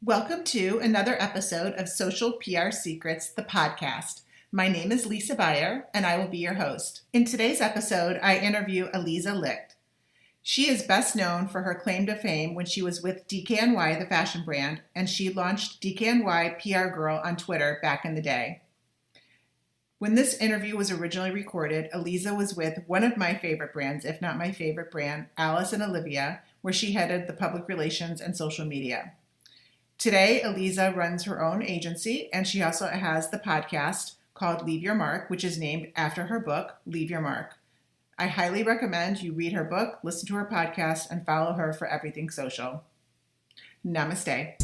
Welcome to another episode of Social PR Secrets, the podcast. My name is Lisa Beyer, and I will be your host. In today's episode, I interview Aliza Licht. She is best known for her claim to fame when she was with DKNY, the fashion brand, and she launched DKNY PR Girl on Twitter back in the day. When this interview was originally recorded, Aliza was with one of my favorite brands, if not my favorite brand, Alice and Olivia, where she headed the public relations and social media. Today, Aliza runs her own agency, and she also has the podcast called Leave Your Mark, which is named after her book, Leave Your Mark. I highly recommend you read her book, listen to her podcast, and follow her for everything social. Namaste.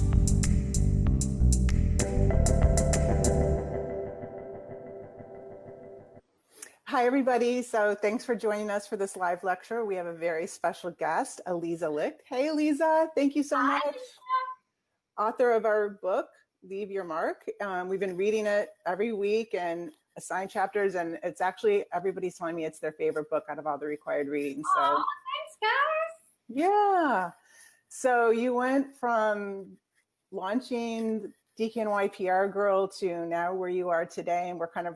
Hi, everybody. So thanks for joining us for this live lecture. We have a very special guest, Aliza Licht. Hey, Aliza. Thank you so much. Author of our book, Leave Your Mark. We've been reading it every week and assigned chapters, and it's actually, everybody's telling me it's their favorite book out of all the required reading. So, thanks, guys. Yeah. So you went from launching DKNY PR Girl to now where you are today, and we're kind of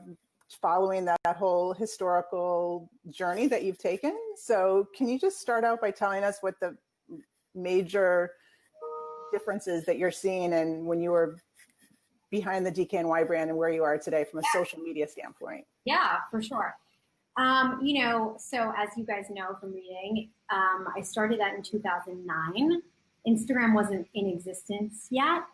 following that whole historical journey that you've taken. So can you just start out by telling us what the major differences that you're seeing and when you were behind the DKNY brand and where you are today from a social media standpoint? Yeah, for sure. So as you guys know from reading, I started that in 2009. Instagram wasn't in existence yet.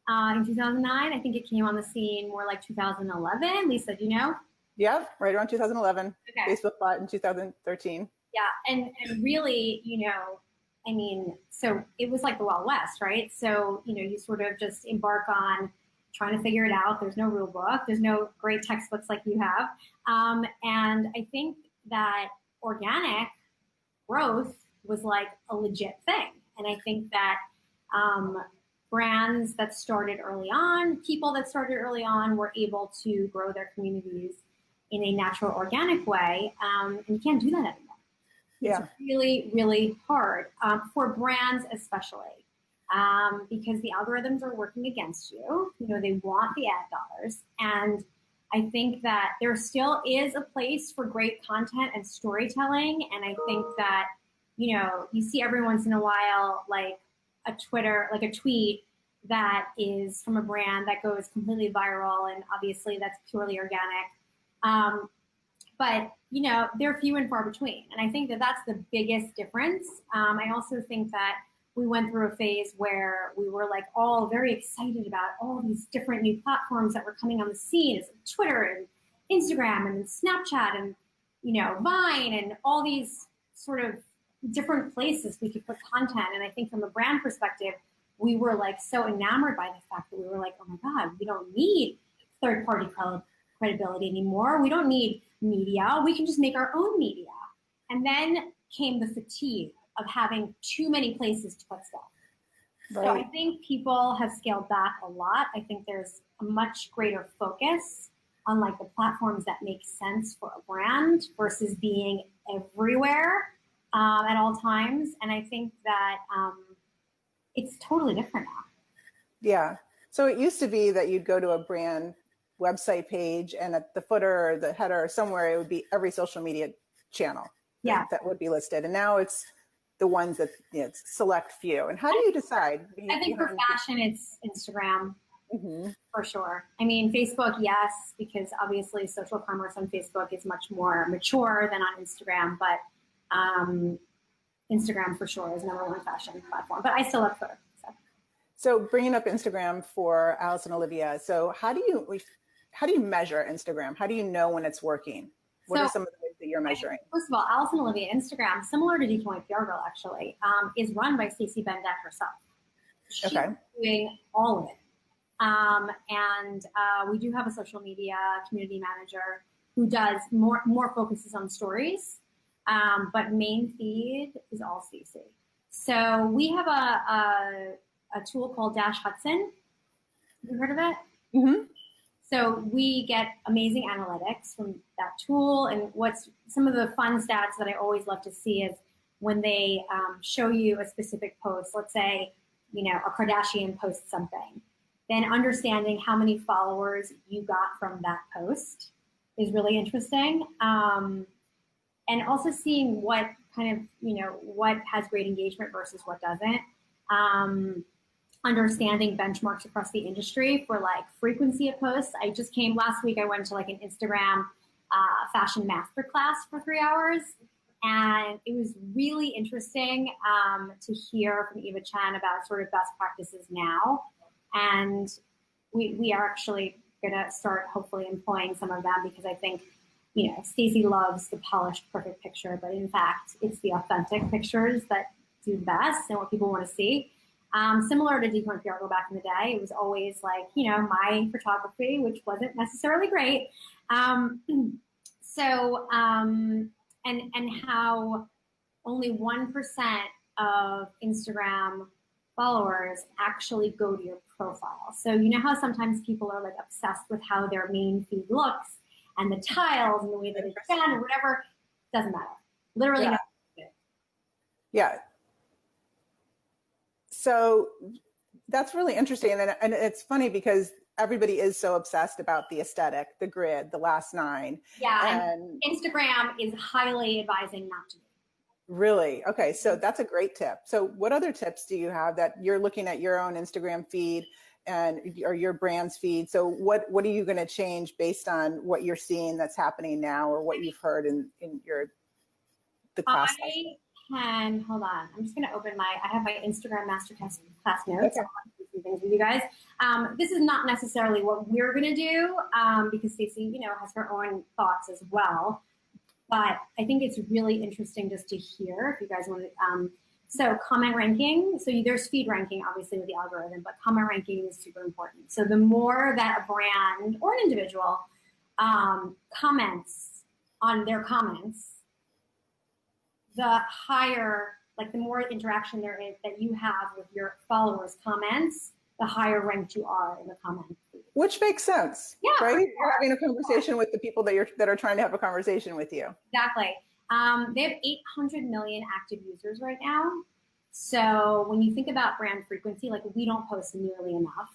In 2009, I think it came on the scene more like 2011. Lisa, do you know? Yeah, right around 2011. Okay. Facebook bought in 2013. Yeah, and really, so it was like the Wild West, right? So, you sort of just embark on trying to figure it out. There's no rule book. There's no great textbooks like you have. And I think that organic growth was like a legit thing. And I think that brands that started early on, people that started early on were able to grow their communities in a natural, organic way. And you can't do that anymore. Yeah. It's really, really hard for brands especially because the algorithms are working against you. They want the ad dollars. And I think that there still is a place for great content and storytelling. And I think that, you see every once in a while, like a tweet that is from a brand that goes completely viral. And obviously that's purely organic. But, they're few and far between. And I think that that's the biggest difference. I also think that we went through a phase where we were like all very excited about all these different new platforms that were coming on the scene. It's like Twitter and Instagram and Snapchat and, Vine and all these sort of different places we could put content. And I think from a brand perspective, we were like so enamored by the fact that we were like, oh my God, we don't need third-party credibility anymore. We don't need media. We can just make our own media. And then came the fatigue of having too many places to put stuff. Right. So I think people have scaled back a lot. I think there's a much greater focus on like the platforms that make sense for a brand versus being everywhere at all times. And I think that it's totally different now. Yeah. So it used to be that you'd go to a brand website page and at the footer or the header or somewhere, it would be every social media channel that would be listed. And now it's the ones that it's select few. And how do you decide? I think for fashion, it's Instagram for sure. I mean, Facebook, yes, because obviously social commerce on Facebook is much more mature than on Instagram, but Instagram for sure is #1 fashion platform, but I still love Twitter. So bringing up Instagram for Alice and Olivia. So how do you measure Instagram? How do you know when it's working? What are some of the ways that you're measuring? First of all, Alice and Olivia Instagram, similar to DKNY PR Girl actually, is run by Stacey Bendet herself. She's doing all of it. And we do have a social media community manager who does more focuses on stories, but main feed is all Stacey. So we have a tool called Dash Hudson. Have you heard of it? Mm-hmm. So we get amazing analytics from that tool. And what's some of the fun stats that I always love to see is when they show you a specific post, let's say a Kardashian posts something, then understanding how many followers you got from that post is really interesting. And also seeing what kind of, what has great engagement versus what doesn't. Understanding benchmarks across the industry for like frequency of posts. Last week, I went to like an Instagram fashion masterclass for 3 hours. And it was really interesting to hear from Eva Chen about sort of best practices now. And we are actually going to start hopefully employing some of them, because I think, Stacey loves the polished, perfect picture, but in fact, it's the authentic pictures that do best and what people want to see. Similar to Decoy PR back in the day, it was always like, my photography, which wasn't necessarily great. And how only 1% of Instagram followers actually go to your profile. So you know how sometimes people are like obsessed with how their main feed looks and the tiles and the way that it's done or whatever. Doesn't matter. Literally yeah. nothing. Yeah. So that's really interesting. And it's funny because everybody is so obsessed about the aesthetic, the grid, the last 9. Yeah, and Instagram is highly advising not to be. Really? Okay, so that's a great tip. So what other tips do you have that you're looking at your own Instagram feed or your brand's feed? So what are you going to change based on what you're seeing that's happening now, or what you've heard in the class? Hold on. I'm just going to I have my Instagram masterclass class notes. Okay. I want to do some things with you guys. This is not necessarily what we're going to do because Stacey, has her own thoughts as well. But I think it's really interesting just to hear if you guys want to. So comment ranking. So there's feed ranking, obviously, with the algorithm, but comment ranking is super important. So the more that a brand or an individual comments on their comments, the higher, like the more interaction there is that you have with your followers' comments, the higher ranked you are in the comment feed. Which makes sense, yeah, right? Sure. You're having a conversation with the people that are trying to have a conversation with you. Exactly. They have 800 million active users right now. So when you think about brand frequency, like we don't post nearly enough.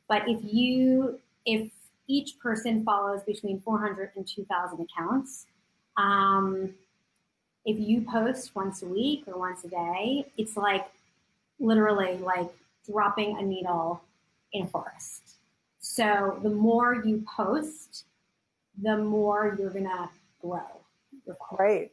But if each person follows between 400 and 2,000 accounts, if you post once a week or once a day, it's like literally like dropping a needle in a forest. So the more you post, the more you're gonna grow. Right.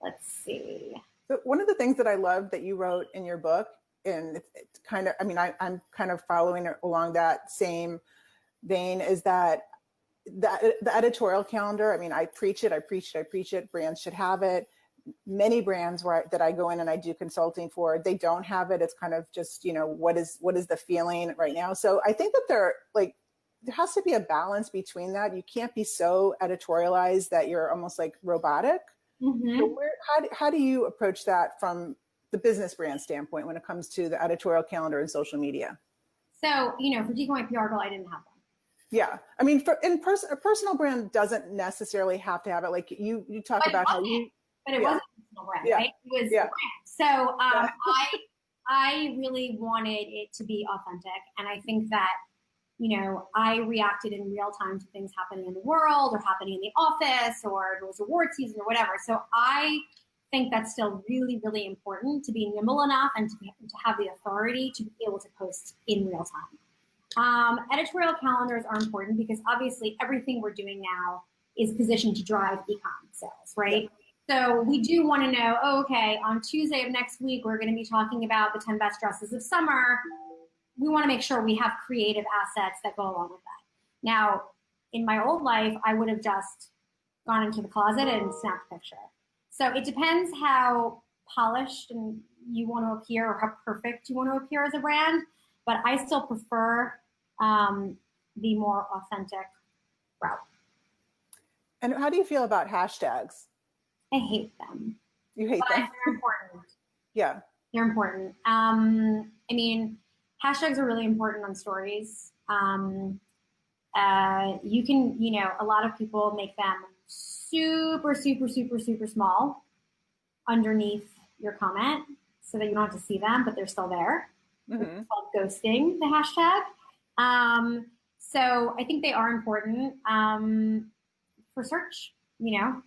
Let's see. So one of the things that I love that you wrote in your book, and it's kind of, I'm kind of following along that same vein, is that the editorial calendar. I preach it. Brands should have it. Many brands that I go in and I do consulting for, they don't have it. It's kind of just, what is the feeling right now? So I think that there has to be a balance between that. You can't be so editorialized that you're almost like robotic. Mm-hmm. So how do you approach that from the business brand standpoint when it comes to the editorial calendar and social media? So, for Decoy PR Girl, I didn't have one. Yeah. A personal brand doesn't necessarily have to have it. Like you talk about how you... But it wasn't a personal brand, right? It was a brand. So I really wanted it to be authentic. And I think that, I reacted in real time to things happening in the world or happening in the office or it was award season or whatever. So I think that's still really, really important to be nimble enough and to have the authority to be able to post in real time. Editorial calendars are important because obviously everything we're doing now is positioned to drive e-com sales, right? Yeah. So we do want to know, okay, on Tuesday of next week, we're going to be talking about the 10 best dresses of summer. We want to make sure we have creative assets that go along with that. Now, in my old life, I would have just gone into the closet and snapped a picture. So it depends how polished and you want to appear or how perfect you want to appear as a brand. But I still prefer the more authentic route. And how do you feel about hashtags? I hate them. You hate them? They're important. Yeah. They're important. Hashtags are really important on stories. You can, a lot of people make them super, super, super, super small. underneath your comment so that you don't have to see them, but they're still there. Mm-hmm. It's called ghosting, the hashtag. So I think they are important for search, you know.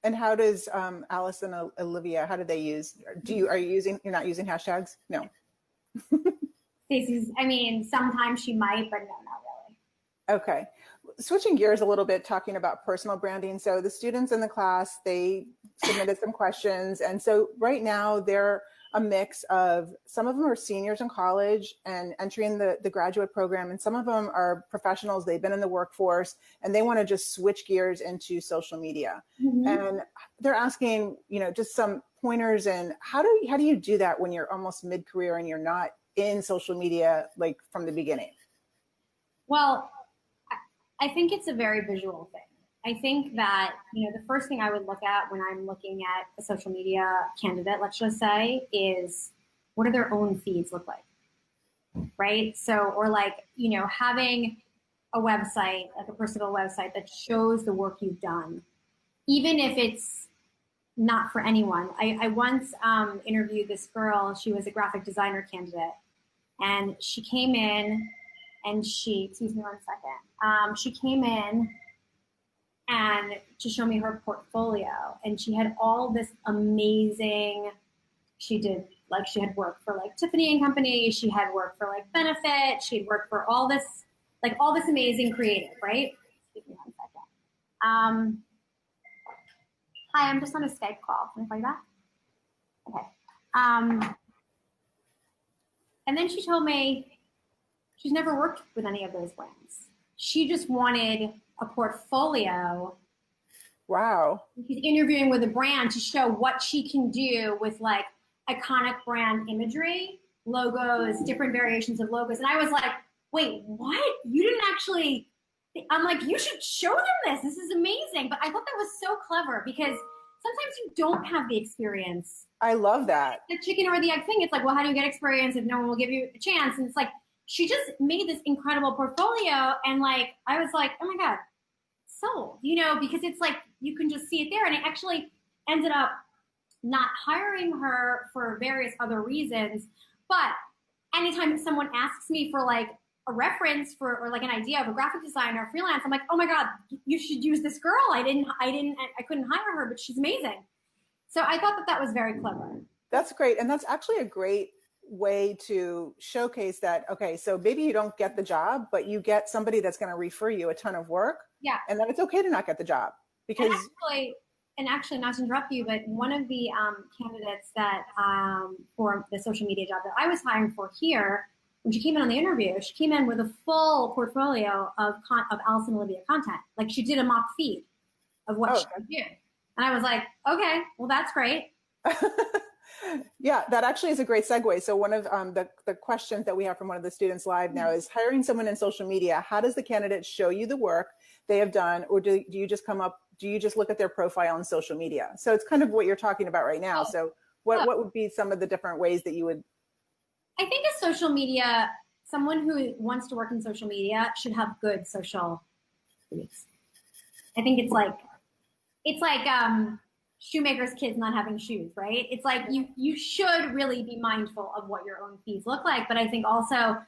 And how does Alice and Olivia, how do they use, you're not using hashtags? No. Stacey's, I mean, sometimes she might, but no, not really. Okay. Switching gears a little bit, talking about personal branding. So the students in the class, they submitted some questions. And so right now they're a mix of, some of them are seniors in college and entering the graduate program. And some of them are professionals. They've been in the workforce and they want to just switch gears into social media. Mm-hmm. And they're asking, just some pointers. And how do you do that when you're almost mid-career and you're not in social media, like from the beginning? Well, I think it's a very visual thing. I think that, the first thing I would look at when I'm looking at a social media candidate, let's just say, is what do their own feeds look like, right? So, or like, having a website, like a personal website that shows the work you've done, even if it's not for anyone. I once interviewed this girl. She was a graphic designer candidate, and she came in and excuse me one second. She came in and to show me her portfolio, and she had all this amazing, she had worked for like Tiffany and Company, she had worked for like Benefit, she had worked for all this amazing creative, right? Excuse me one second. Hi, I'm just on a Skype call. Can I call you back? Okay. And then she told me she's never worked with any of those brands. She just wanted a portfolio. Wow. She's interviewing with a brand to show what she can do with like iconic brand imagery, logos, different variations of logos. And I was like, wait, what? You didn't actually, I'm like, you should show them this. This is amazing. But I thought that was so clever because sometimes you don't have the experience. I love that. The chicken or the egg thing. It's like, well, how do you get experience if no one will give you a chance? And it's like, she just made this incredible portfolio. And like, I was like, oh my God, sold, because it's like, you can just see it there. And I actually ended up not hiring her for various other reasons. But anytime someone asks me for like a reference for, or like an idea of a graphic designer freelance, I'm like, oh my God, you should use this girl. I couldn't hire her, but she's amazing. So I thought that was very clever. That's great. And that's actually a great way to showcase that, okay, so maybe you don't get the job, but you get somebody that's going to refer you a ton of work. Yeah. And that it's okay to not get the job. Because and actually not to interrupt you, but one of the candidates that for the social media job that I was hiring for here, when she came in on the interview, she came in with a full portfolio of Alice and Olivia content. Like she did a mock feed of what she could do. And I was like, okay, well, that's great. Yeah, that actually is a great segue. So one of the questions that we have from one of the students live now is hiring someone in social media. How does the candidate show you the work they have done? Or do you just look at their profile on social media? So it's kind of what you're talking about right now. So what would be some of the different ways that you would? I think a social media, someone who wants to work in social media should have good social feeds. I think it's like shoemaker's kids not having shoes, right? It's like you should really be mindful of what your own feeds look like. But I think also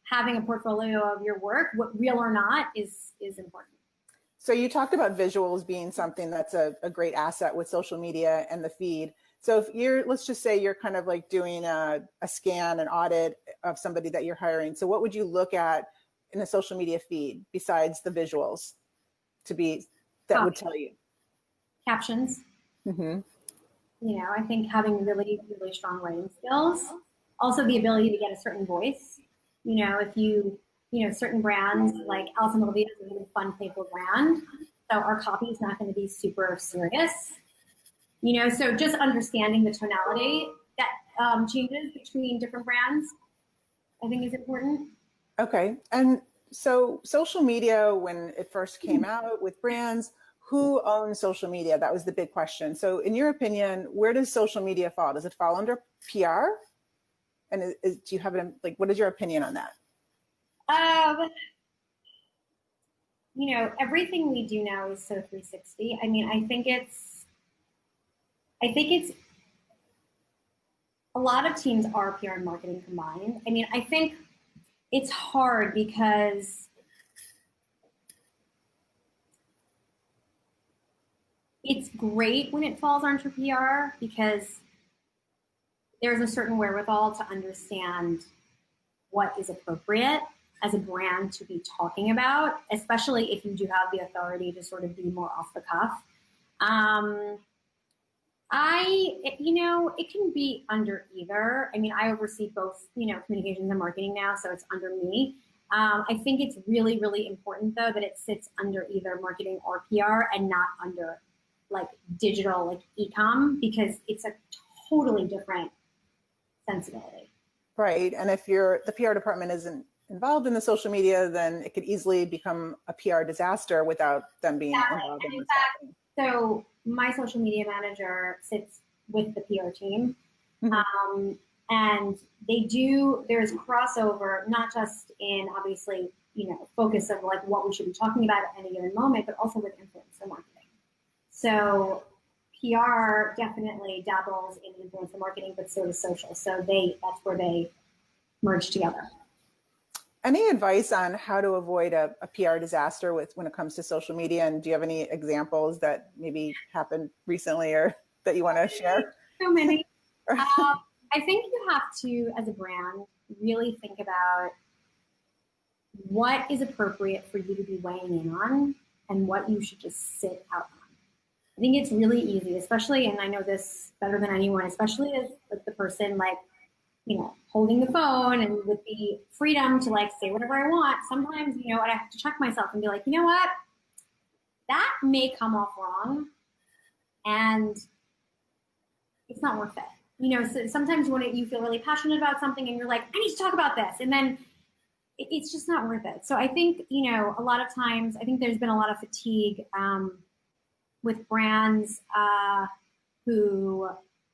having a portfolio of your work, real or not, is important. So you talked about visuals being something that's a great asset with social media and the feed. So if let's just say you're kind of like doing a scan, an audit of somebody that you're hiring. So what would you look at in a social media feed besides the visuals that would tell you? Captions. Mm-hmm. I think having really, really strong writing skills, also the ability to get a certain voice. If certain brands like Alice and Olivia is a really fun, playful brand, so our copy is not going to be super serious. So just understanding the tonality that changes between different brands, I think is important. Okay, and so social media, when it first came out with brands, who owns social media? That was the big question. So in your opinion, where does social media fall? Does it fall under PR? And do you have what is your opinion on that? Everything we do now is so 360. I mean, I think it's I think it's a lot of teams are PR and marketing combined. I mean, I think it's hard because it's great when it falls onto PR because there's a certain wherewithal to understand what is appropriate as a brand to be talking about, especially if you do have the authority to sort of be more off the cuff. It can be under either. I mean, I oversee both, communications and marketing now, so it's under me. I think it's really, really important though that it sits under either marketing or PR and not under like digital, like e-com, because it's a totally different sensibility. Right. And if the PR department isn't involved in the social media, then it could easily become a PR disaster without them being involved in what's happening. So my social media manager sits with the PR team. Mm-hmm. And there's crossover, not just in obviously, focus of like what we should be talking about at any given moment, but also with influencer marketing. So PR definitely dabbles in influencer marketing, but so does social. So that's where they merge together. Any advice on how to avoid a PR disaster when it comes to social media? And do you have any examples that maybe happened recently or that you want to share? So many. I think you have to, as a brand, really think about what is appropriate for you to be weighing in on and what you should just sit out on. I think it's really easy, especially, and I know this better than anyone, especially as like the person holding the phone and with the freedom to like say whatever I want. Sometimes, I have to check myself and be like, you know what? That may come off wrong and it's not worth it. So sometimes when you feel really passionate about something and you're like, I need to talk about this. And then it's just not worth it. So I think, a lot of times, I think there's been a lot of fatigue with brands who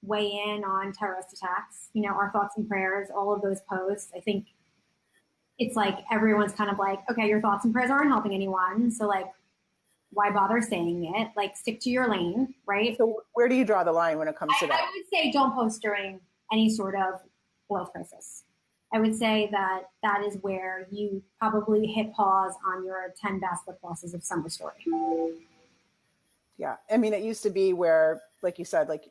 weigh in on terrorist attacks, our thoughts and prayers, all of those posts. I think it's like everyone's kind of like, okay, your thoughts and prayers aren't helping anyone. So like, why bother saying it? Like stick to your lane, right? So where do you draw the line when it comes to that? I would say don't post during any sort of world crisis. I would say that is where you probably hit pause on your 10 best lip glosses of summer story. Yeah. I mean, it used to be where, like you said, like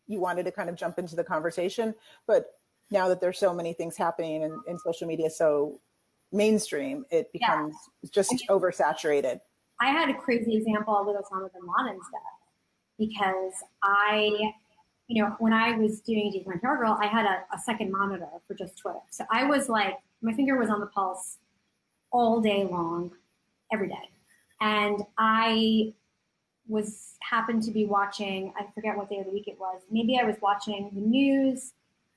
you wanted to kind of jump into the conversation, but now that there's so many things happening in social media, so mainstream, it becomes just oversaturated. I had a crazy example with Osama bin Laden's death because when I was doing Deep My PR Girl, I had a second monitor for just Twitter. So I was like, my finger was on the pulse all day long, every day. And I happened to be watching, I forget what day of the week it was. Maybe I was watching the news.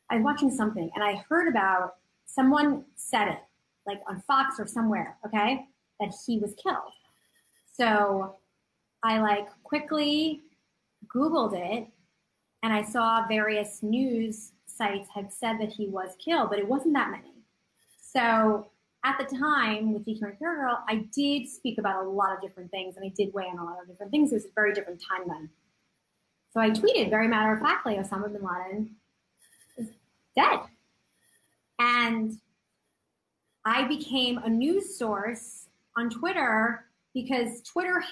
I was watching something and I heard about someone said it like on Fox or somewhere, okay, that he was killed. So I quickly Googled it and I saw various news sites had said that he was killed, but it wasn't that many. So at the time with Deep My PR Girl, I did speak about a lot of different things and I did weigh in on a lot of different things. It was a very different time then. So I tweeted very matter-of-factly, Osama bin Laden is dead. And I became a news source on Twitter because Twitter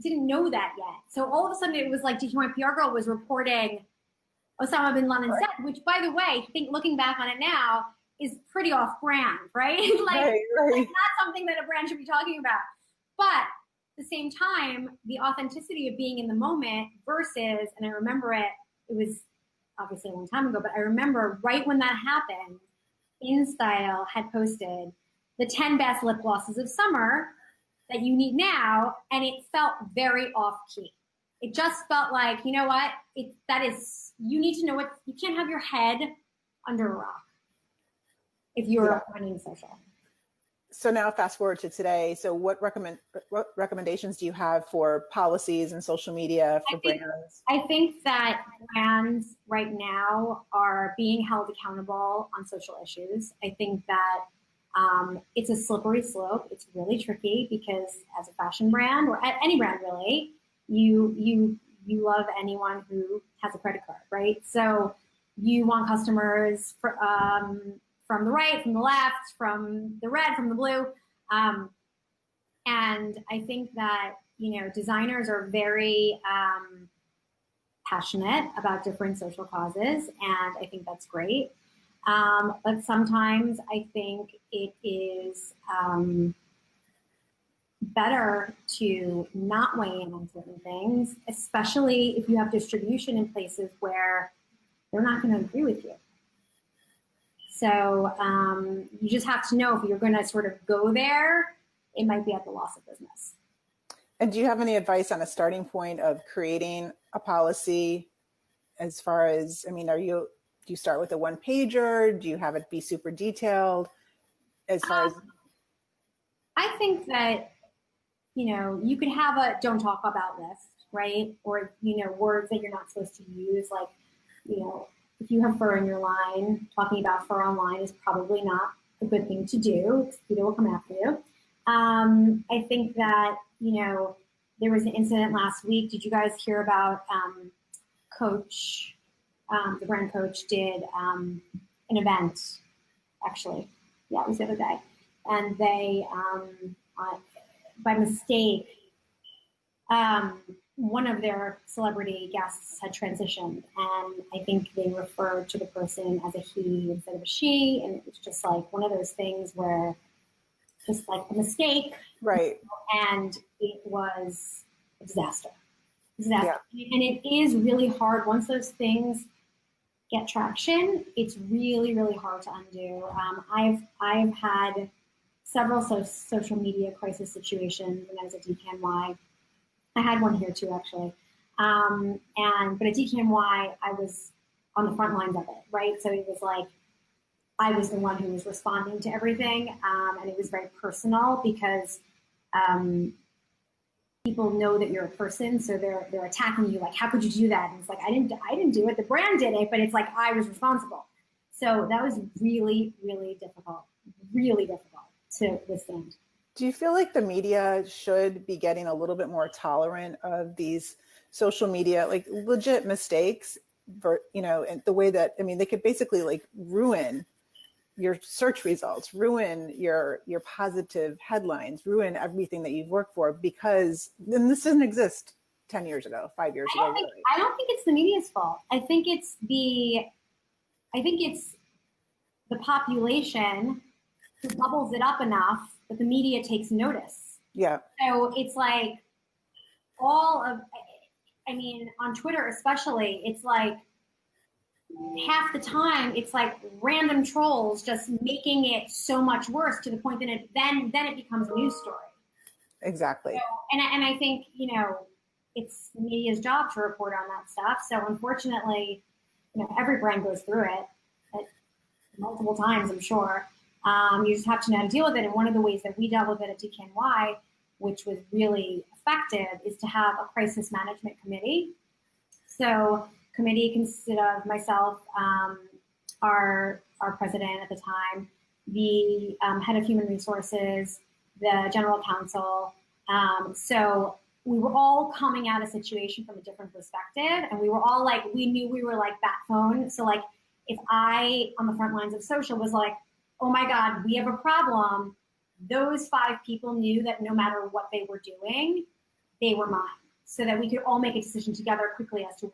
didn't know that yet. So all of a sudden it was like Deep My PR Girl was reporting Osama bin Laden's death, which by the way, looking back on it now, is pretty off brand, right? Like not something that a brand should be talking about. But at the same time, the authenticity of being in the moment versus, and I remember it was obviously a long time ago, but I remember right when that happened, InStyle had posted the 10 best lip glosses of summer that you need now, and it felt very off key. It just felt like, you know what? You need to know what, you can't have your head under a rock if you're running social. So now fast forward to today. So what recommendations do you have for policies and social media for brands? I think that brands right now are being held accountable on social issues. I think that it's a slippery slope. It's really tricky because as a fashion brand or any brand really, you you love anyone who has a credit card, right? So you want customers from the right, from the left, from the red, from the blue. And I think that, designers are very passionate about different social causes, and I think that's great. But sometimes I think it is better to not weigh in on certain things, especially if you have distribution in places where they're not going to agree with you. So you just have to know if you're going to sort of go there, it might be at the loss of business. And do you have any advice on a starting point of creating a policy as far as, do you start with a one pager? Do you have it be super detailed as far as? I think that, you could have a don't talk about list, right? Or, words that you're not supposed to use. Like, if you have fur in your line, talking about fur online is probably not a good thing to do because people will come after you. I think that, there was an incident last week. Did you guys hear about Coach, the brand Coach did an event, actually. Yeah, it was the other day. And they, by mistake, one of their celebrity guests had transitioned, and I think they referred to the person as a he instead of a she, and it was just like one of those things where just like a mistake, right? And it was a disaster. Yeah. And it is really hard once those things get traction. It's really, really hard to undo. I've had several social media crisis situations when I was at DKNY. I had one here too, actually. But at DKNY, I was on the front lines of it, right? So it was like, I was the one who was responding to everything. And it was very personal because people know that you're a person. So they're attacking you. Like, how could you do that? And it's like, I didn't do it. The brand did it, but it's like, I was responsible. So that was really, really difficult to withstand. Do you feel like the media should be getting a little bit more tolerant of these social media, like legit mistakes, and the way that, they could basically like ruin your search results, ruin your positive headlines, ruin everything that you've worked for, because then this didn't exist 10 years ago, 5 years ago. I don't think it's the media's fault. I think it's the population who bubbles it up enough that the media takes notice. Yeah. So it's like on Twitter especially, it's like half the time it's like random trolls just making it so much worse to the point that then it becomes a news story. Exactly. So, and I think, it's the media's job to report on that stuff. So unfortunately, every brand goes through it multiple times, I'm sure. You just have to know how to deal with it. And one of the ways that we dealt with it at DKNY, which was really effective, is to have a crisis management committee. So committee consisted of myself, our president at the time, the head of human resources, the general counsel. So we were all coming at a situation from a different perspective, and we were all like, we knew we were like bat phone. So like, if I, on the front lines of social, was like, oh my God, we have a problem, those 5 people knew that no matter what they were doing, they were mine, so that we could all make a decision together quickly as to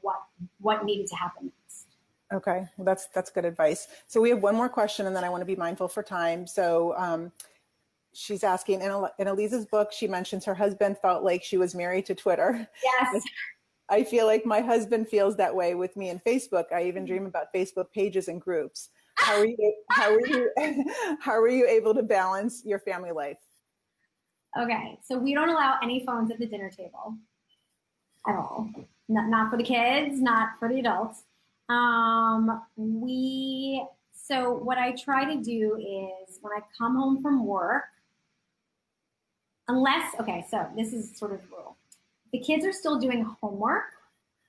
what needed to happen next. Okay, well, that's good advice. So we have one more question, and then I want to be mindful for time. So she's asking, in Aliza's book, she mentions her husband felt like she was married to Twitter. Yes. I feel like my husband feels that way with me in Facebook. I even dream about Facebook pages and groups. How are you able to balance your family life? Okay, so we don't allow any phones at the dinner table at all. Not for the kids, not for the adults. So what I try to do is when I come home from work, so this is sort of the rule. The kids are still doing homework,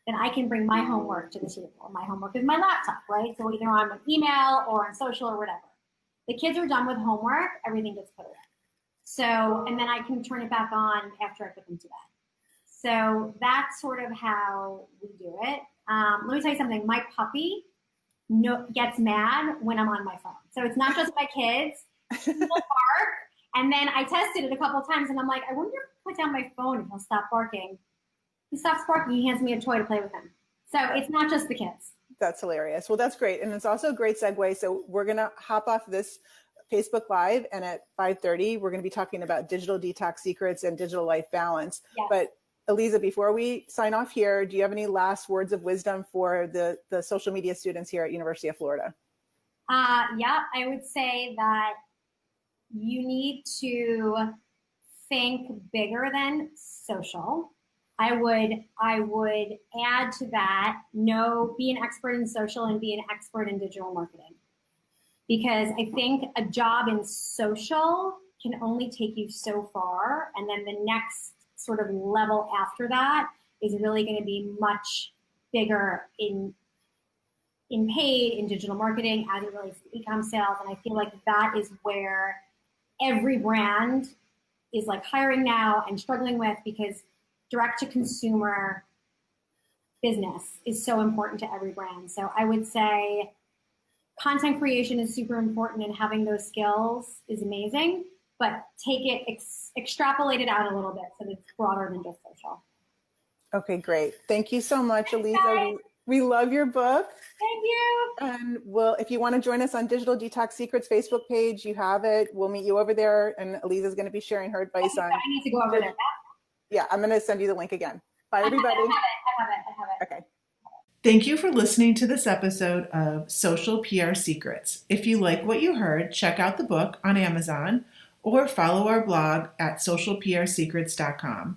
then I can bring my homework to the table. My homework is my laptop, right? So either on email or on social or whatever. The kids are done with homework, everything gets put away. So, and then I can turn it back on after I put them to bed. So that's sort of how we do it. Let me tell you something. My puppy gets mad when I'm on my phone. So it's not just my kids. He will bark. And then I tested it a couple of times and I'm like, I wonder if I put down my phone and he'll stop barking. He stops barking. He hands me a toy to play with him. So it's not just the kids. That's hilarious. Well, that's great. And it's also a great segue. So we're going to hop off this Facebook Live, and at 5:30, we're going to be talking about digital detox secrets and digital life balance. Yes. But Aliza, before we sign off here, do you have any last words of wisdom for the social media students here at University of Florida? Yeah, I would say that you need to think bigger than social. I would add to that, be an expert in social and be an expert in digital marketing. Because I think a job in social can only take you so far. And then the next sort of level after that is really going to be much bigger in paid, in digital marketing, as it relates to e-com sales. And I feel like that is where every brand is like hiring now and struggling with, because direct to consumer business is so important to every brand. So I would say content creation is super important, and having those skills is amazing, but take it, extrapolate it out a little bit so that it's broader than just social. Okay, great. Thank you so much, Thanks, Aliza. guys. We love your book. Thank you. And if you want to join us on Digital Detox Secrets Facebook page, you have it. We'll meet you over there, and Aliza's going to be sharing her advice on. I need to go over there. Yeah, I'm going to send you the link again. Bye, everybody. I have it. Okay. Thank you for listening to this episode of Social PR Secrets. If you like what you heard, check out the book on Amazon or follow our blog at socialprsecrets.com.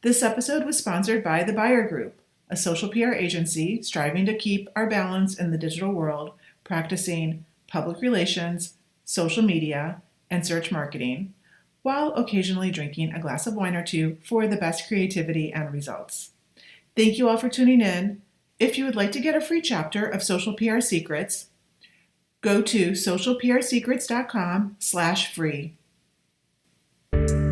This episode was sponsored by The Buyer Group, a social PR agency striving to keep our balance in the digital world, practicing public relations, social media, and search marketing, while occasionally drinking a glass of wine or two for the best creativity and results. Thank you all for tuning in. If you would like to get a free chapter of Social PR Secrets, go to socialprsecrets.com/free.